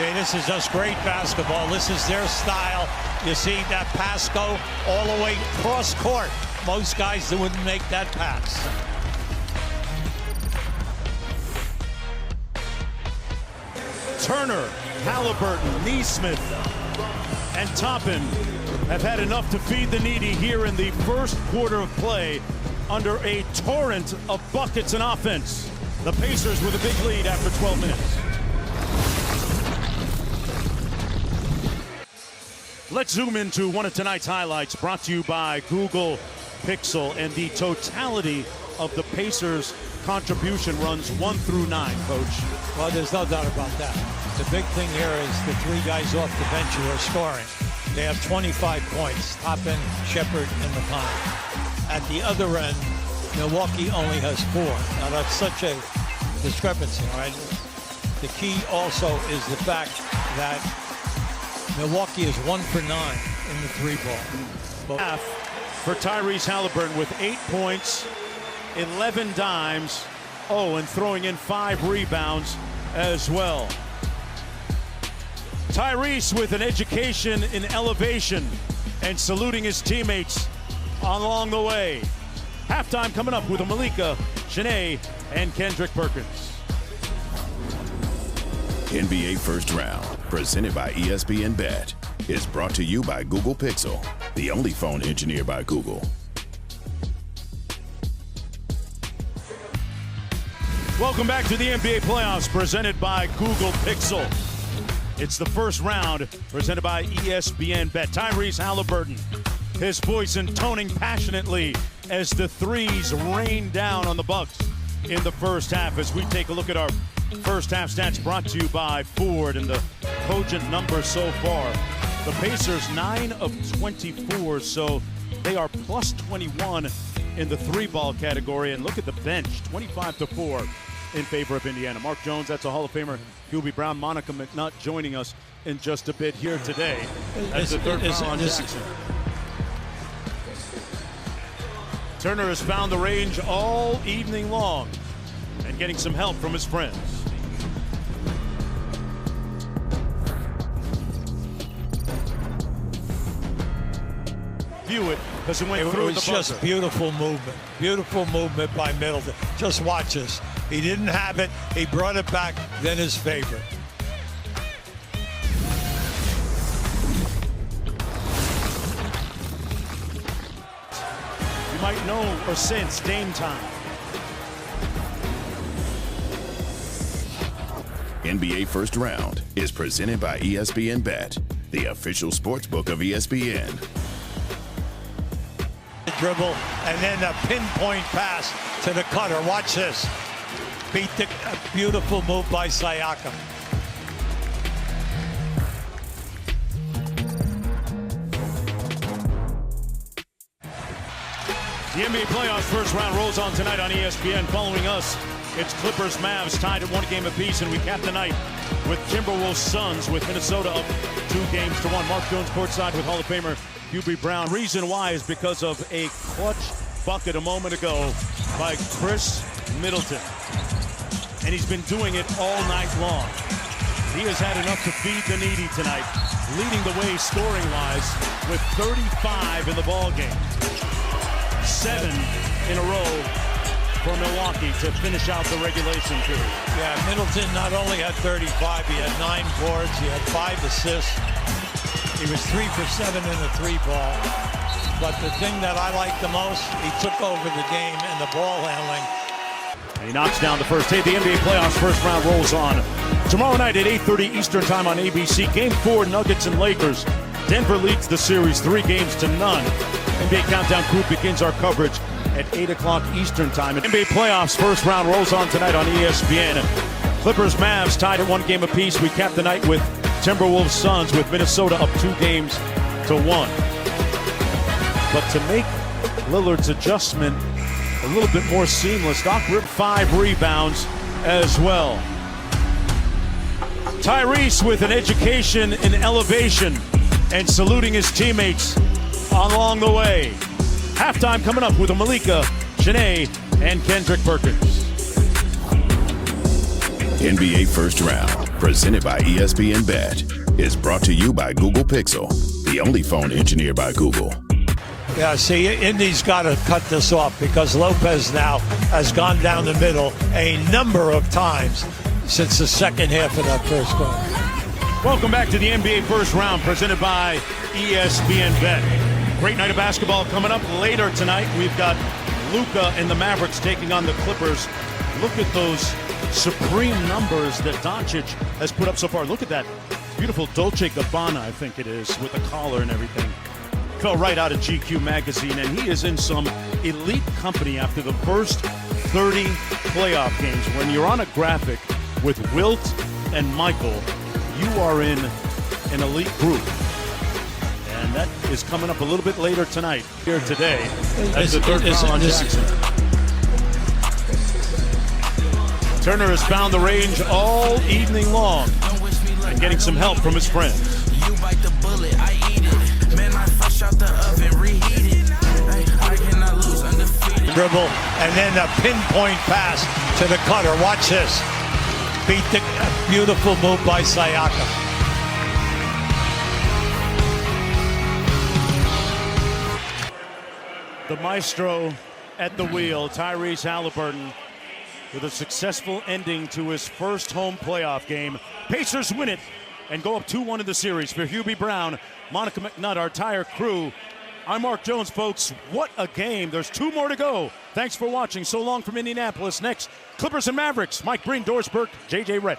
Okay, this is just great basketball. This is their style. You see that pass go all the way cross court. Most guys wouldn't make that pass. Turner, Halliburton, Neesmith, and Toppin have had enough to feed the needy here in the first quarter of play under a torrent of buckets and offense. The Pacers with a big lead after 12 minutes. Let's zoom into one of tonight's highlights, brought to you by Google Pixel, and the totality of the Pacers' contribution runs 1 through 9, Coach. Well, there's no doubt about that. The big thing here is the three guys off the bench who are scoring. They have 25 points, Toppin, Shepard, and McConnell. At the other end, Milwaukee only has 4. Now, that's such a discrepancy, right? The key also is the fact that Milwaukee is 1 for 9 in the three-ball. Half for Tyrese Halliburton with 8 points, 11 dimes, and throwing in 5 rebounds as well. Tyrese with an education in elevation and saluting his teammates along the way. Halftime coming up with Malika, Shanae, and Kendrick Perkins. NBA First Round, presented by ESPN Bet, is brought to you by Google Pixel, the only phone engineered by Google. Welcome back to the NBA playoffs, presented by Google Pixel. It's the first round, presented by ESPN Bet. Tyrese Halliburton, his voice intoning passionately as the threes rain down on the Bucks in the first half. As we take a look at our first half stats, brought to you by Ford, and the cogent numbers so far. The Pacers 9 of 24, so they are plus 21 in the three-ball category. And look at the bench, 25-4 in favor of Indiana. Mark Jones, that's a Hall of Famer. Hubie Brown, Monica McNutt joining us in just a bit here today as the third foul on Jackson. Turner has found the range all evening long and getting some help from his friends. View it because it went through the buzzer. It was just beautiful movement by Middleton. Just watch this. He didn't have it. He brought it back. Then his favorite. You might know or sense Dame time. NBA First Round is presented by ESPN Bet, the official sportsbook of ESPN. Dribble, and then a pinpoint pass to the cutter. Watch this. Beat the beautiful move by Siakam. The NBA playoffs first round rolls on tonight on ESPN. Following us, it's Clippers Mavs tied at 1 game apiece, and we cap the night with Timberwolves Suns, with Minnesota up 2-1. Mark Jones courtside with Hall of Famer Hubie Brown. Reason why is because of a clutch bucket a moment ago by Chris Middleton. And he's been doing it all night long. He has had enough to feed the needy tonight, leading the way scoring-wise with 35 in the ball game. 7 in a row for Milwaukee to finish out the regulation period. Yeah, Middleton not only had 35, he had 9 boards, he had 5 assists. He was 3 for 7 in the three-ball. But the thing that I like the most, he took over the game in the ball handling. And he knocks down the first. Hey, the NBA playoffs first round rolls on tomorrow night at 8:30 Eastern time on ABC. Game 4, Nuggets and Lakers. Denver leads the series 3-0. NBA Countdown Crew begins our coverage at 8 o'clock Eastern time. And NBA playoffs first round rolls on tonight on ESPN. Clippers Mavs tied at 1 game apiece. We cap the night with Timberwolves Suns, with Minnesota up 2-1. But to make Lillard's adjustment a little bit more seamless, Doc ripped 5 rebounds as well. Tyrese with an education in elevation and saluting his teammates along the way. Halftime coming up with Malika, Shanae, and Kendrick Perkins. NBA First Round, presented by ESPN Bet, is brought to you by Google Pixel, the only phone engineered by Google. Yeah, see, Indy's got to cut this off because Lopez now has gone down the middle a number of times since the second half of that first quarter. Welcome back to the NBA First Round, presented by ESPN Bet. Great night of basketball coming up later tonight. We've got Luka and the Mavericks taking on the Clippers. Look at those supreme numbers that Doncic has put up so far. Look at that beautiful Dolce & Gabbana, I think it is, with the collar and everything. Fell right out of GQ magazine, and he is in some elite company after the first 30 playoff games. When you're on a graphic with Wilt and Michael, you are in an elite group. And that is coming up a little bit later tonight. Here today, that's the third foul on Jackson. Turner has found the range all evening long and getting some help from his friends. You bite the bullet, I eat it. Man, I fresh out the oven, reheat it. I cannot lose undefeated. Dribble, and then a pinpoint pass to the cutter. Watch this. Beat the beautiful move by Siakam. The maestro at the wheel, Tyrese Halliburton, with a successful ending to his first home playoff game. Pacers win it and go up 2-1 in the series. For Hubie Brown, Monica McNutt, our entire crew, I'm Mark Jones, folks. What a game. There's 2 more to go. Thanks for watching. So long from Indianapolis. Next, Clippers and Mavericks. Mike Breen, Doris Burke, JJ Redd.